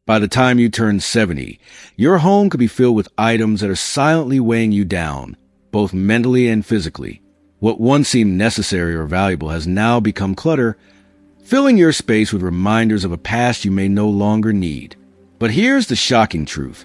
By the time you turn 70, your home could be filled with items that are silently weighing you down, both mentally and physically. What once seemed necessary or valuable has now become clutter, filling your space with reminders of a past you may no longer need. But here's the shocking truth.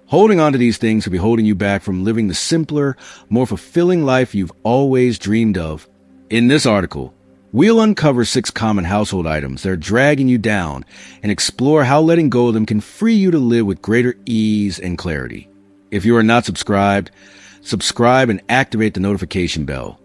Holding on to these things could be holding you back from living the simpler, more fulfilling life you've always dreamed of. In this article, we'll uncover 6 common household items that are dragging you down and explore how letting go of them can free you to live with greater ease and clarity. If you are not subscribed, subscribe and activate the notification bell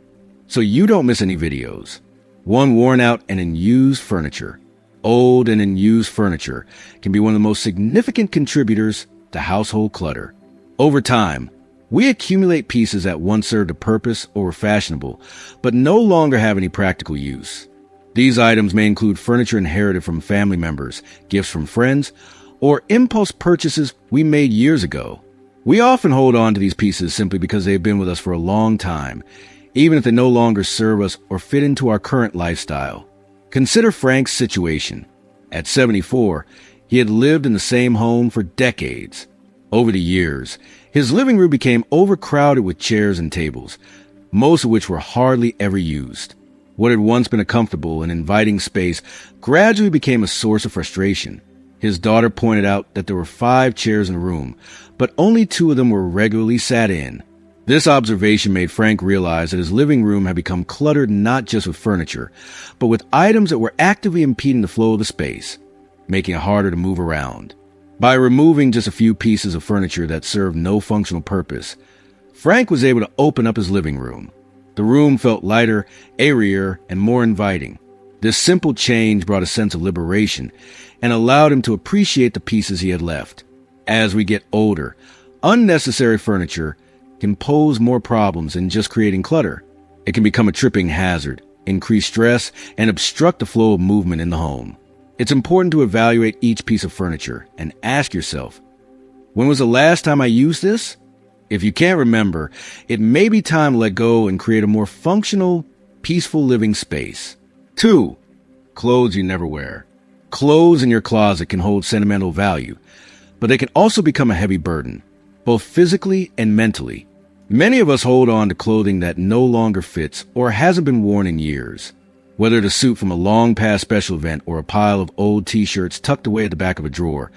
so you don't miss any videos. 1. Worn out and unused furniture. Old and unused furniture can be one of the most significant contributors to household clutter. Over time, we accumulate pieces that once served a purpose or were fashionable, but no longer have any practical use. These items may include furniture inherited from family members, gifts from friends, or impulse purchases we made years ago. We often hold on to these pieces simply because they've been with us for a long time, even if they no longer serve us or fit into our current lifestyle. Consider Frank's situation. At 74, he had lived in the same home for decades. Over the years, his living room became overcrowded with chairs and tables, most of which were hardly ever used. What had once been a comfortable and inviting space gradually became a source of frustration. His daughter pointed out that there were 5 chairs in the room, but only 2 of them were regularly sat in. This observation made Frank realize that his living room had become cluttered not just with furniture, but with items that were actively impeding the flow of the space, making it harder to move around. By removing just a few pieces of furniture that served no functional purpose, Frank was able to open up his living room. The room felt lighter, airier, and more inviting. This simple change brought a sense of liberation and allowed him to appreciate the pieces he had left. As we get older, unnecessary furniture can pose more problems than just creating clutter. It can become a tripping hazard, increase stress, and obstruct the flow of movement in the home. It's important to evaluate each piece of furniture and ask yourself, when was the last time I used this? If you can't remember, it may be time to let go and create a more functional, peaceful living space. 2. Clothes you never wear. Clothes in your closet can hold sentimental value, but they can also become a heavy burden, both physically and mentally. Many of us hold on to clothing that no longer fits or hasn't been worn in years. Whether it's a suit from a long-past special event or a pile of old t-shirts tucked away at the back of a drawer,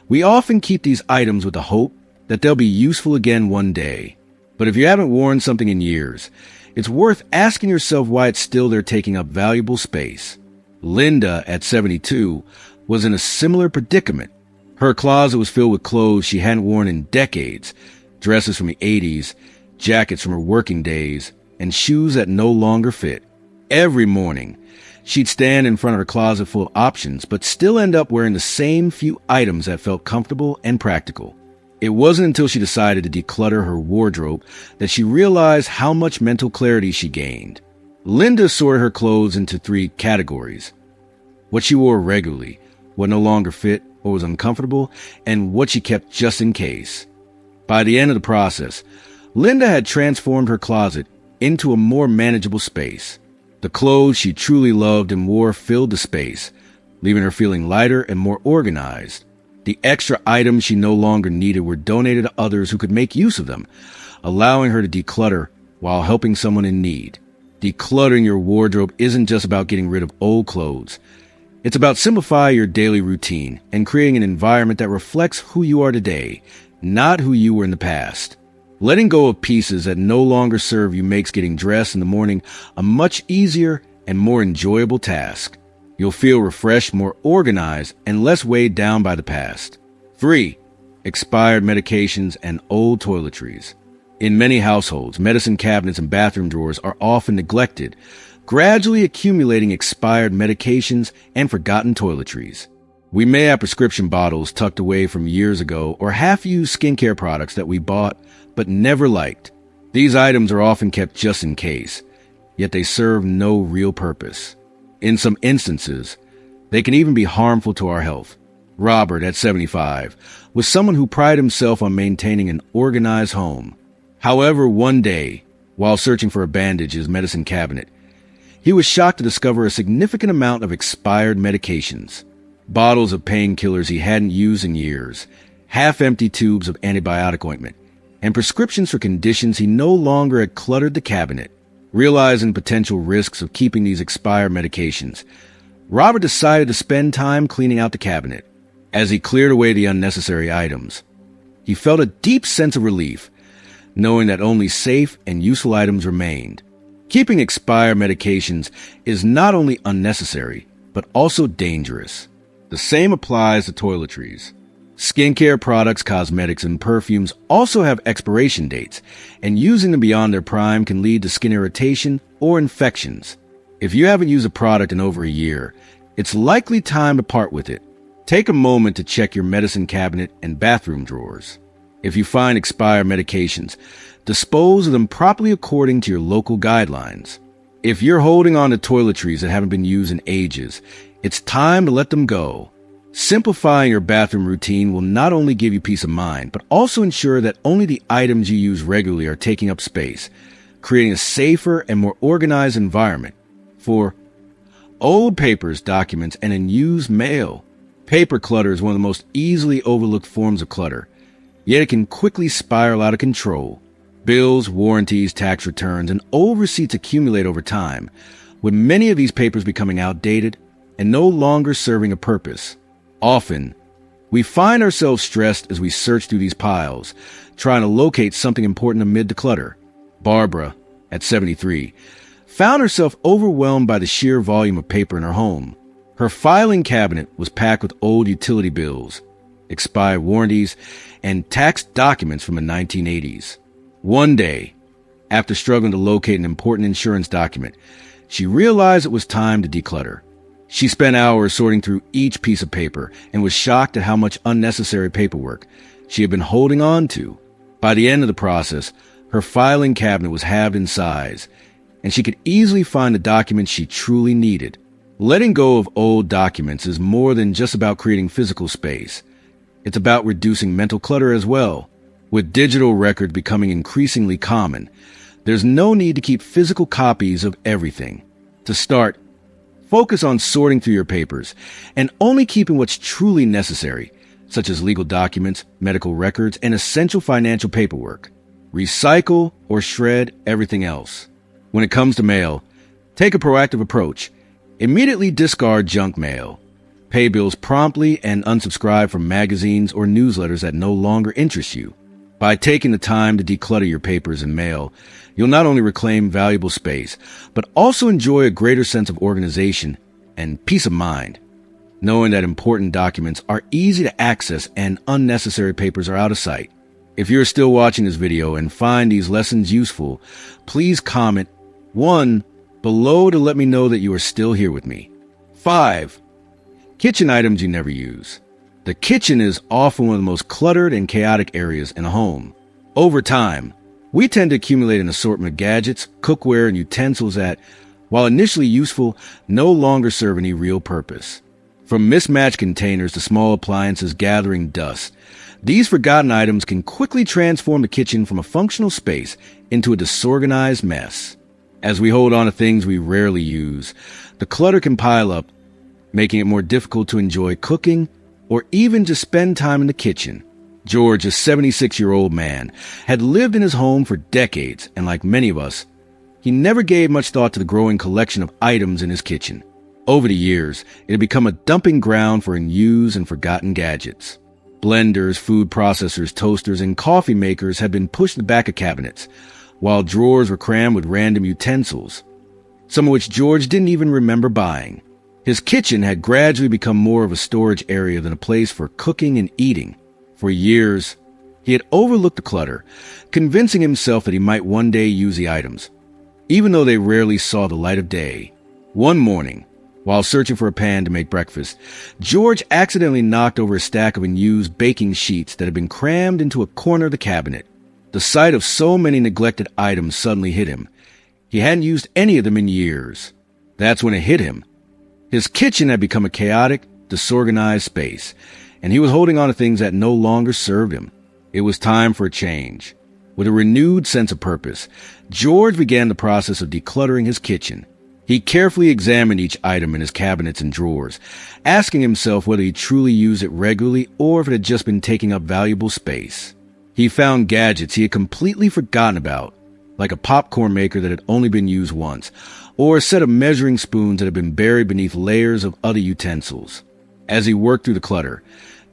we often keep these items with the hope that they'll be useful again one day. But if you haven't worn something in years, it's worth asking yourself why it's still there taking up valuable space. Linda, at 72, was in a similar predicament. Her closet was filled with clothes she hadn't worn in decades, dresses from the 80s, jackets from her working days, and shoes that no longer fit. Every morning, she'd stand in front of her closet full of options, but still end up wearing the same few items that felt comfortable and practical. It wasn't until she decided to declutter her wardrobe that she realized how much mental clarity she gained. Linda sorted her clothes into 3 categories: what she wore regularly, what no longer fit or was uncomfortable, and what she kept just in case. By the end of the process, Linda had transformed her closet into a more manageable space. The clothes she truly loved and wore filled the space, leaving her feeling lighter and more organized. The extra items she no longer needed were donated to others who could make use of them, allowing her to declutter while helping someone in need. Decluttering your wardrobe isn't just about getting rid of old clothes. It's about simplifying your daily routine and creating an environment that reflects who you are today, not who you were in the past. Letting go of pieces that no longer serve you makes getting dressed in the morning a much easier and more enjoyable task. You'll feel refreshed, more organized, and less weighed down by the past. 3. Expired medications and old toiletries. In many households, medicine cabinets and bathroom drawers are often neglected, gradually accumulating expired medications and forgotten toiletries. We may have prescription bottles tucked away from years ago or half-used skincare products that we bought but never liked. These items are often kept just in case, yet they serve no real purpose. In some instances, they can even be harmful to our health. Robert, at 75, was someone who prided himself on maintaining an organized home. However, one day, while searching for a bandage in his medicine cabinet, he was shocked to discover a significant amount of expired medications. bottles of painkillers he hadn't used in years, half-empty tubes of antibiotic ointment, and prescriptions for conditions he no longer had cluttered the cabinet. Realizing potential risks of keeping these expired medications, Robert decided to spend time cleaning out the cabinet. As he cleared away the unnecessary items, he felt a deep sense of relief, knowing that only safe and useful items remained. Keeping expired medications is not only unnecessary, but also dangerous. The same applies to toiletries. Skincare products, cosmetics, and perfumes also have expiration dates, and using them beyond their prime can lead to skin irritation or infections. If you haven't used a product in over a year, it's likely time to part with it. Take a moment to check your medicine cabinet and bathroom drawers. If you find expired medications, dispose of them properly according to your local guidelines. If you're holding on to toiletries that haven't been used in ages, it's time to let them go. Simplifying your bathroom routine will not only give you peace of mind, but also ensure that only the items you use regularly are taking up space, creating a safer and more organized environment. For old papers, documents, and unused mail. Paper clutter is one of the most easily overlooked forms of clutter, yet it can quickly spiral out of control. Bills, warranties, tax returns, and old receipts accumulate over time, with many of these papers becoming outdated and no longer serving a purpose. Often, we find ourselves stressed as we search through these piles, trying to locate something important amid the clutter. Barbara, at 73, found herself overwhelmed by the sheer volume of paper in her home. Her filing cabinet was packed with old utility bills, expired warranties, and tax documents from the 1980s. One day, after struggling to locate an important insurance document, she realized it was time to declutter. She spent hours sorting through each piece of paper and was shocked at how much unnecessary paperwork she had been holding on to. By the end of the process, her filing cabinet was halved in size, and she could easily find the documents she truly needed. Letting go of old documents is more than just about creating physical space. It's about reducing mental clutter as well. With digital records becoming increasingly common, there's no need to keep physical copies of everything. To start, focus on sorting through your papers and only keeping what's truly necessary, such as legal documents, medical records, and essential financial paperwork. Recycle or shred everything else. When it comes to mail, take a proactive approach. Immediately discard junk mail. Pay bills promptly and unsubscribe from magazines or newsletters that no longer interest you. By taking the time to declutter your papers and mail, you'll not only reclaim valuable space, but also enjoy a greater sense of organization and peace of mind, knowing that important documents are easy to access and unnecessary papers are out of sight. If you're still watching this video and find these lessons useful, please comment 1 below to let me know that you are still here with me. 5. Kitchen items you never use. The kitchen is often one of the most cluttered and chaotic areas in a home. Over time, we tend to accumulate an assortment of gadgets, cookware, and utensils that, while initially useful, no longer serve any real purpose. From mismatched containers to small appliances gathering dust, these forgotten items can quickly transform the kitchen from a functional space into a disorganized mess. As we hold on to things we rarely use, the clutter can pile up, making it more difficult to enjoy cooking or even just spend time in the kitchen. George, a 76-year-old man, had lived in his home for decades, and like many of us, he never gave much thought to the growing collection of items in his kitchen. Over the years, it had become a dumping ground for unused and forgotten gadgets. Blenders, food processors, toasters, and coffee makers had been pushed to the back of cabinets, while drawers were crammed with random utensils, some of which George didn't even remember buying. His kitchen had gradually become more of a storage area than a place for cooking and eating. For years, he had overlooked the clutter, convincing himself that he might one day use the items, even though they rarely saw the light of day. One morning, while searching for a pan to make breakfast, George accidentally knocked over a stack of unused baking sheets that had been crammed into a corner of the cabinet. The sight of so many neglected items suddenly hit him. He hadn't used any of them in years. That's when it hit him. His kitchen had become a chaotic, disorganized space, and he was holding on to things that no longer served him. It was time for a change. With a renewed sense of purpose, George began the process of decluttering his kitchen. He carefully examined each item in his cabinets and drawers, asking himself whether he truly used it regularly or if it had just been taking up valuable space. He found gadgets he had completely forgotten about, like a popcorn maker that had only been used once, or a set of measuring spoons that had been buried beneath layers of other utensils. As he worked through the clutter,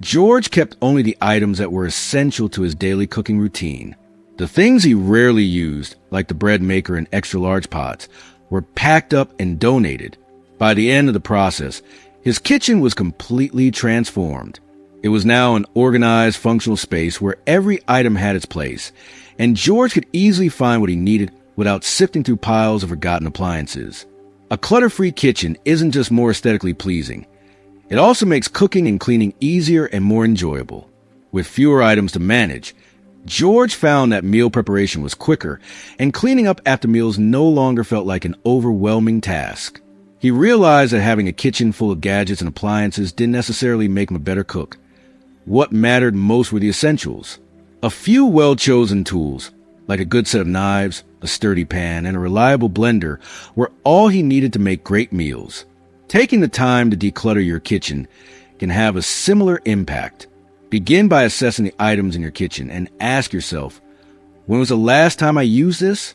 George kept only the items that were essential to his daily cooking routine. The things he rarely used, like the bread maker and extra-large pots, were packed up and donated. By the end of the process, his kitchen was completely transformed. It was now an organized, functional space where every item had its place, and George could easily find what he needed without sifting through piles of forgotten appliances. A clutter-free kitchen isn't just more aesthetically pleasing. It also makes cooking and cleaning easier and more enjoyable. With fewer items to manage, George found that meal preparation was quicker, and cleaning up after meals no longer felt like an overwhelming task. He realized that having a kitchen full of gadgets and appliances didn't necessarily make him a better cook. What mattered most were the essentials. A few well-chosen tools, like a good set of knives, a sturdy pan, and a reliable blender, were all he needed to make great meals. Taking the time to declutter your kitchen can have a similar impact. Begin by assessing the items in your kitchen and ask yourself, when was the last time I used this?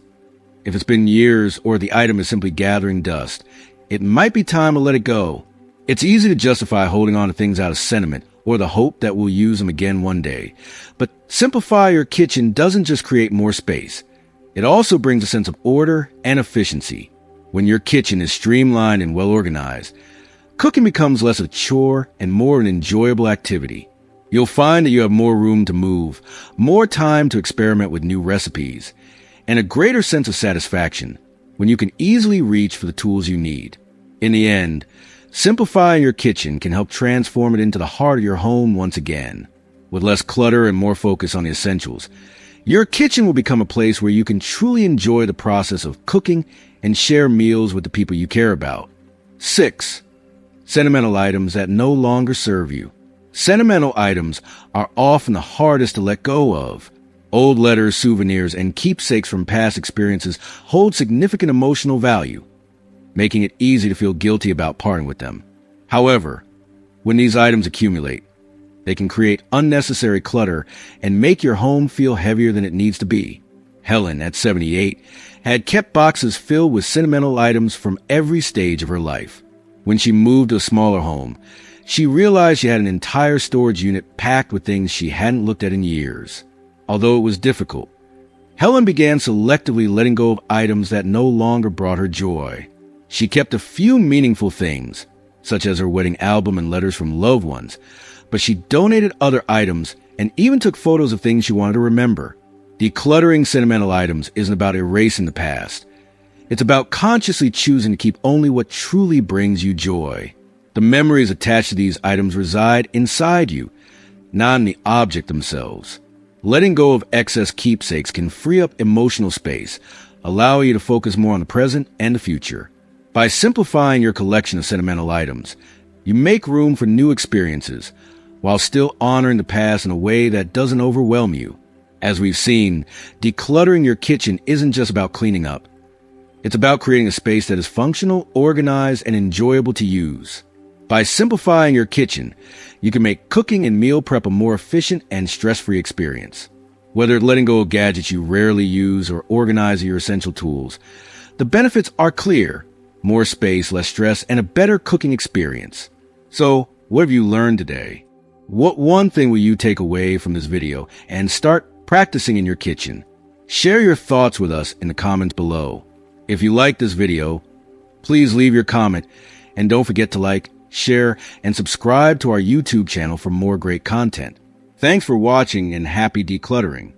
If it's been years or the item is simply gathering dust, it might be time to let it go. It's easy to justify holding on to things out of sentiment or the hope that we'll use them again one day. But simplify your kitchen doesn't just create more space. It also brings a sense of order and efficiency. When your kitchen is streamlined and well organized, cooking becomes less a chore and more an enjoyable activity. You'll find that you have more room to move, more time to experiment with new recipes, and a greater sense of satisfaction when you can easily reach for the tools you need. In the end, simplifying your kitchen can help transform it into the heart of your home once again. With less clutter and more focus on the essentials, your kitchen will become a place where you can truly enjoy the process of cooking and share meals with the people you care about. 6. Sentimental items that no longer serve you. Sentimental items are often the hardest to let go of. Old letters, souvenirs, and keepsakes from past experiences hold significant emotional value, making it easy to feel guilty about parting with them. However, when these items accumulate, they can create unnecessary clutter and make your home feel heavier than it needs to be. Helen, at 78, had kept boxes filled with sentimental items from every stage of her life. When she moved to a smaller home, she realized she had an entire storage unit packed with things she hadn't looked at in years. Although it was difficult, Helen began selectively letting go of items that no longer brought her joy. She kept a few meaningful things, such as her wedding album and letters from loved ones, but she donated other items and even took photos of things she wanted to remember. Decluttering sentimental items isn't about erasing the past. It's about consciously choosing to keep only what truly brings you joy. The memories attached to these items reside inside you, not in the object themselves. Letting go of excess keepsakes can free up emotional space, allowing you to focus more on the present and the future. By simplifying your collection of sentimental items, you make room for new experiences, while still honoring the past in a way that doesn't overwhelm you. As we've seen, decluttering your kitchen isn't just about cleaning up. It's about creating a space that is functional, organized, and enjoyable to use. By simplifying your kitchen, you can make cooking and meal prep a more efficient and stress-free experience. Whether letting go of gadgets you rarely use or organizing your essential tools, the benefits are clear: more space, less stress, and a better cooking experience. So, what have you learned today? What one thing will you take away from this video and start practicing in your kitchen? Share your thoughts with us in the comments below. If you like this video, please leave your comment, and don't forget to like, share, and subscribe to our YouTube channel for more great content. Thanks for watching, and happy decluttering.